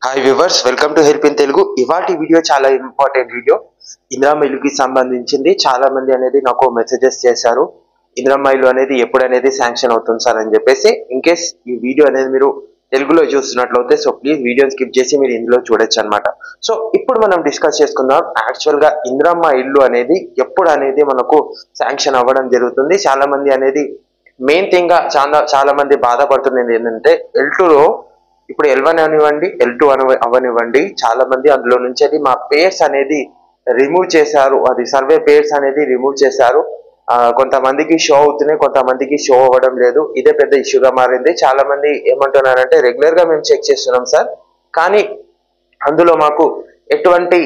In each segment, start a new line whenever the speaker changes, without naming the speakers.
Hi viewers, welcome to help in Telugu. ఇవాటి video చాలా important video. Indiramma ఇల్లుకి సంబంధించింది. చాలా మంది అనేది నాకు మెసేజెస్ చేశారు, ఇందిరమ్మ ఇల్లు అనేది ఎప్పుడు అనేది శాంక్షన్ అవుతుంది సార్ అని చెప్పేసి. ఇన్ కేస్ ఈ వీడియో అనేది మీరు తెలుగులో చూస్తున్నట్లయితే సో ప్లీజ్ వీడియోని స్కిప్ చేసి మీరు ఇందులో చూడొచ్చు అనమాట. సో ఇప్పుడు మనం డిస్కస్ చేసుకుందాం యాక్చువల్ గా ఇందిరమ్మ ఇల్లు అనేది ఎప్పుడు అనేది మనకు శాంక్షన్ అవ్వడం జరుగుతుంది. చాలా మంది అనేది మెయిన్ థింగ్ గా చాలా మంది బాధపడుతున్నది ఏంటంటే L2లో ఇప్పుడు L1 అనివ్వండి, L2 అవనివ్వండి, చాలా మంది అందులో నుంచి అది మా పేర్స్ అనేది రిమూవ్ చేశారు. అది సర్వే పేర్స్ అనేది రిమూవ్ చేశారు. కొంతమందికి షో అవుతున్నాయి, కొంతమందికి షో అవ్వడం లేదు. ఇదే పెద్ద ఇష్యూగా మారింది. చాలా మంది ఏమంటున్నారంటే రెగ్యులర్ గా మేము చెక్ చేస్తున్నాం సార్, కానీ అందులో మాకు ఎటువంటి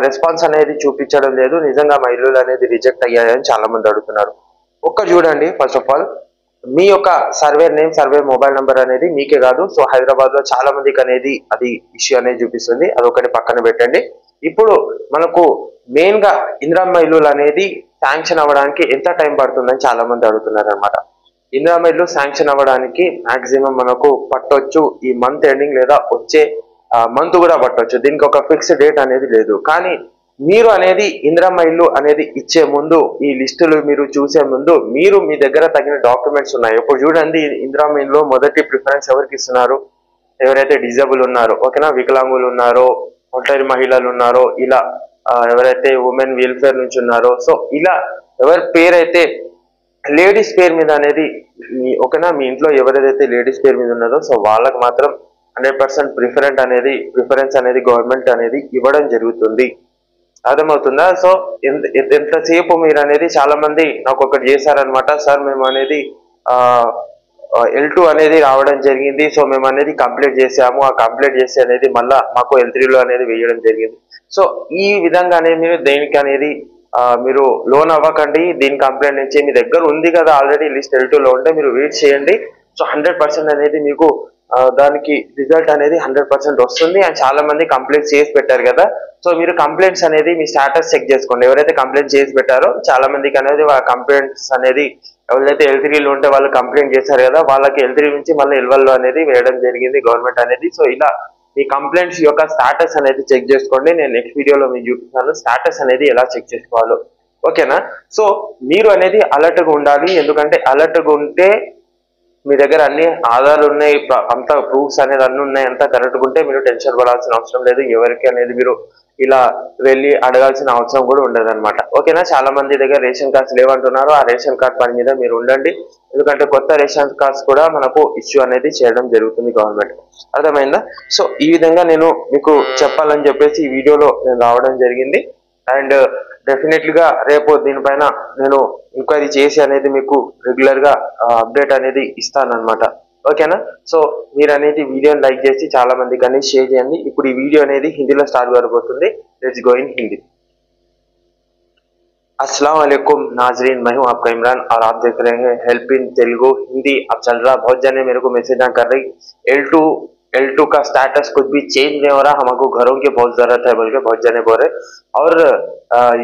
రెస్పాన్స్ అనేది చూపించడం లేదు. నిజంగా మా ఇల్లులు అనేది రిజెక్ట్ అయ్యాయని చాలా మంది అడుగుతున్నారు. చూడండి, ఫస్ట్ ఆఫ్ ఆల్ మీ యొక్క survey name, survey mobile number అనేది మీకే కాదు, సో హైదరాబాద్ లో చాలా మందికి అనేది అది ఇష్యూ అనేది చూపిస్తుంది. అదొకటి పక్కన పెట్టండి. ఇప్పుడు మనకు మెయిన్ గా ఇందిరమ్మ ఇల్లులు అనేది శాంక్షన్ అవ్వడానికి ఎంత టైం పడుతుందని చాలా మంది అడుగుతున్నారు అనమాట. ఇందిరమ్మ ఇల్లు శాంక్షన్ అవ్వడానికి మాక్సిమం మనకు పట్టొచ్చు ఈ మంత్ ఎండింగ్ లేదా వచ్చే మంత్ కూడా పట్టొచ్చు. దీనికి ఒక ఫిక్స్డ్ డేట్ అనేది లేదు. కానీ మీరు అనేది ఇందిరమ్మ ఇల్లు అనేది ఇచ్చే ముందు, ఈ లిస్టులు మీరు చూసే ముందు మీరు మీ దగ్గర తగిన డాక్యుమెంట్స్ ఉన్నాయి. ఇప్పుడు చూడండి, ఇందిరమ్మ ఇల్లు మొదటి ప్రిఫరెన్స్ ఎవరికి ఇస్తున్నారు? ఎవరైతే డిజేబుల్ ఉన్నారో, ఓకేనా, వికలాంగులు ఉన్నారో, ఒంటరి మహిళలు ఉన్నారో, ఇలా ఎవరైతే ఉమెన్ వెల్ఫేర్ నుంచి ఉన్నారో, సో ఇలా ఎవరి పేరైతే లేడీస్ పేరు మీద అనేది ఓకేనా, మీ ఇంట్లో ఎవరైతే లేడీస్ పేరు మీద ఉన్నదో సో వాళ్ళకి మాత్రం 100% ప్రిఫరెన్స్ అనేది గవర్నమెంట్ అనేది ఇవ్వడం జరుగుతుంది. అర్థమవుతుందా? సో ఎంతసేపు మీరు అనేది చాలా మంది నాకు ఒకటి చేశారనమాట, సార్ మేము అనేది L2 అనేది రావడం జరిగింది, సో మేము అనేది కంప్లీట్ చేసాము, ఆ కంప్లీట్ చేసి అనేది మళ్ళా మాకు L3లో అనేది వేయడం జరిగింది. సో ఈ విధంగా అనేది మీరు దేనికి అనేది మీరు లోన్ అవ్వకండి. దీని కంప్లైంట్ నుంచి మీ దగ్గర ఉంది కదా ఆల్రెడీ లిస్ట్ L2లో ఉంటే మీరు వెయిట్ చేయండి. సో 100% అనేది మీకు దానికి రిజల్ట్ అనేది 100% వస్తుంది. అండ్ చాలా మంది కంప్లైంట్స్ చేసి పెట్టారు కదా, సో మీరు కంప్లైంట్స్ అనేది మీ స్టాటస్ చెక్ చేసుకోండి. ఎవరైతే కంప్లైంట్ చేసి పెట్టారో చాలా మందికి అనేది కంప్లైంట్స్ అనేది ఎవరైతే L3లో ఉంటే వాళ్ళు కంప్లైంట్ చేశారు కదా, వాళ్ళకి L3 నుంచి మళ్ళీ L1లో అనేది వేయడం జరిగింది గవర్నమెంట్ అనేది. సో ఇలా మీ కంప్లైంట్స్ యొక్క స్టాటస్ అనేది చెక్ చేసుకోండి. నేను నెక్స్ట్ వీడియోలో మీకు చూపిస్తాను స్టాటస్ అనేది ఎలా చెక్ చేసుకోవాలో, ఓకేనా. సో మీరు అనేది అలర్ట్గా ఉండాలి. ఎందుకంటే అలర్ట్గా ఉంటే మీ దగ్గర అన్ని ఆధారాలు ఉన్నాయి, అంతా ప్రూఫ్స్ అనేది అన్ని ఉన్నాయి, అంతా కరెక్ట్గా ఉంటే మీరు టెన్షన్ పడాల్సిన అవసరం లేదు. ఎవరికి అనేది మీరు ఇలా వెళ్ళి అడగాల్సిన అవసరం కూడా ఉండదు అనమాట, ఓకేనా. చాలా మంది దగ్గర రేషన్ కార్డ్స్ లేవంటున్నారు. ఆ రేషన్ కార్డ్ పని మీద మీరు ఉండండి. ఎందుకంటే కొత్త రేషన్ కార్డ్స్ కూడా మనకు ఇష్యూ అనేది చేయడం జరుగుతుంది గవర్నమెంట్. అర్థమైందా? సో ఈ విధంగా నేను మీకు చెప్పాలని చెప్పేసి ఈ వీడియోలో నేను రావడం జరిగింది. అండ్ డెఫినెట్లీ గా రేపు దీనిపైన నేను ఎంక్వైరీ చేసి అనేది మీకు రెగ్యులర్ గా అప్డేట్ అనేది ఇస్తానన్నమాట, ఓకేనా. సో మీరు అనేది వీడియోని లైక్ చేసి చాలా మందికి అనేది షేర్ చేయండి. ఇప్పుడు ఈ వీడియో అనేది హిందీలో స్టార్ట్ కాబోతుంది. Let's go in Hindi. अस्सलाम वालेकुम नाजरीन, मैं हूं आपका इमरान और आप देख रहे हैं हेल्प इन तेलुगु हिंदी. अब चल रहा, बहुत जने मेरे को मैसेज ना कर रही L2 का स्टेटस कुछ भी चेंज नहीं हो रहा, हमको घरों की बहुत जरूरत है बोल के बहुत जने बोल रहे. और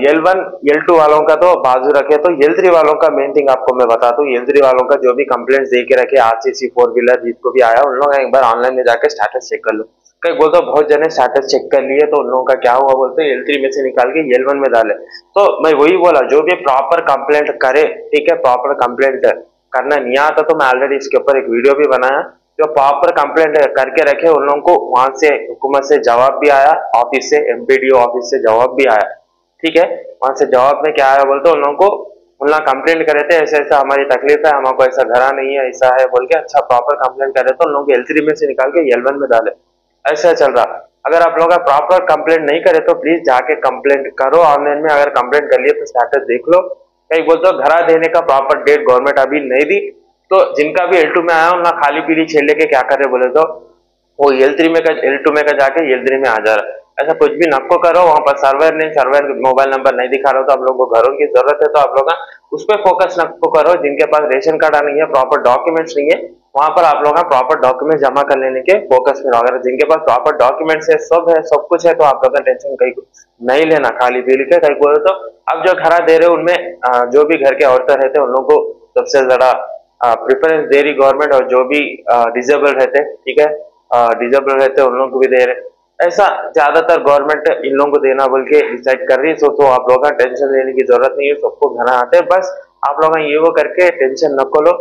L1 L2 वालों का तो बाजू रखे, तो L3 वालों का मेन थिंग आपको मैं बता दूं. L3 वालों का जो भी कंप्लेंट्स दे के रखे, RCC 4 व्हीलर जिसको भी आया उन लोग एक बार ऑनलाइन में जाके स्टेटस चेक कर लो. कई बोलते बहुत जने स्टेटस चेक कर लिए तो उन लोगों का क्या हुआ बोलते L3 में से निकाल के L1 में डाले. तो मैं वही बोला, जो भी प्रॉपर कंप्लेंट करे, ठीक है, प्रॉपर कंप्लेंट करना नहीं आता तो मैं ऑलरेडी इसके ऊपर एक वीडियो भी बनाया. जो प्रॉपर कंप्लेंट करके रखे उन लोगों को वहां से हुकूमत से जवाब भी आया, ऑफिस से MPDO ऑफिस से जवाब भी आया, ठीक है. वहां से जवाब में क्या आया बोलते उन लोगों को उन लोग कंप्लेंट करे थे ऐसा ऐसा हमारी तकलीफ है, हमको ऐसा घरा नहीं है, ऐसा है बोल के. अच्छा, प्रॉपर कंप्लेंट करे तो उन लोगों को L3 में से निकाल के L1 में डाले. ऐसा चल रहा. अगर आप लोग प्रॉपर कंप्लेंट नहीं करे तो प्लीज जाके कंप्लेंट करो ऑनलाइन में. अगर कंप्लेंट कर लिए तो स्टेटस देख लो. कहीं बोलते हो घरा देने का प्रॉपर डेट गवर्नमेंट अभी नहीं दी, तो जिनका भी L2 में आया उनका खाली पीली छेड़ लेके क्या कर रहे बोले तो वो L2 में का जाके L3 में आ जा रहा. ऐसा कुछ भी नको करो. वहां पर सर्वर मोबाइल नंबर नहीं दिखा रहा हो तो आप लोगों को घरों की जरूरत है, तो आप लोग उस पर फोकस नको करो. जिनके पास रेशन कार्ड नहीं है, प्रॉपर डॉक्यूमेंट्स नहीं है, वहां पर आप लोग प्रॉपर डॉक्यूमेंट जमा कर लेने के फोकस में. अगर जिनके पास प्रॉपर डॉक्यूमेंट्स है, सब कुछ है, तो आप लोग टेंशन कहीं नहीं लेना. खाली पीली के कहीं बोले तो अब जो घरा दे रहे उनमें जो भी घर के औरतें रहते उन लोगों को सबसे ज्यादा प्रेफरेंस दे रही गवर्नमेंट. और जो भी डिजेबल रहते, ठीक है, डिजेबल रहते उन लोगों को भी दे रहे. ऐसा ज्यादातर गवर्नमेंट इन लोगों को देना बोल के डिसाइड कर रही है। तो आप लोगों का टेंशन लेने की जरूरत नहीं है, सबको घर आते हैं, बस आप लोग ये वो करके टेंशन न लो।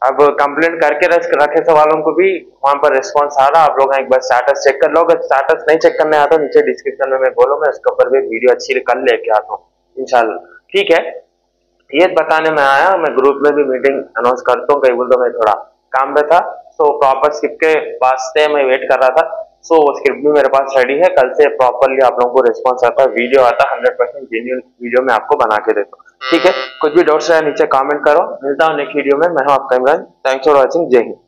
अब कंप्लेंट करके रखे सवालों को भी वहां पर रिस्पॉन्स आ रहा, आप लोग एक बार स्टेटस चेक कर लो। अगर स्टेटस नहीं चेक करने आता नीचे डिस्क्रिप्शन में मैं बोलो, मैं उसके ऊपर भी वीडियो अच्छी कल लेके आता हूँ इंशाल्लाह, ठीक है। ये बताने में आया, मैं ग्रुप में भी मीटिंग अनाउंस करता हूँ, कहीं बोल तो मैं थोड़ा काम पे था, सो प्रॉपर स्क्रिप्ट के वास्ते मैं वेट कर रहा था। सो वो स्क्रिप्ट भी मेरे पास रेडी है, कल से प्रॉपरली आप लोगों को रिस्पॉन्स आता है, वीडियो आता है, 100% जेन्युइन वीडियो मैं आपको बना के देता हूँ, ठीक है। कुछ भी डाउट्स है नीचे कमेंट करो, मिलता हूँ नेक्स्ट वीडियो में। मैं हूँ आपका इमरान, थैंक्स फॉर वॉचिंग, जय हिंद।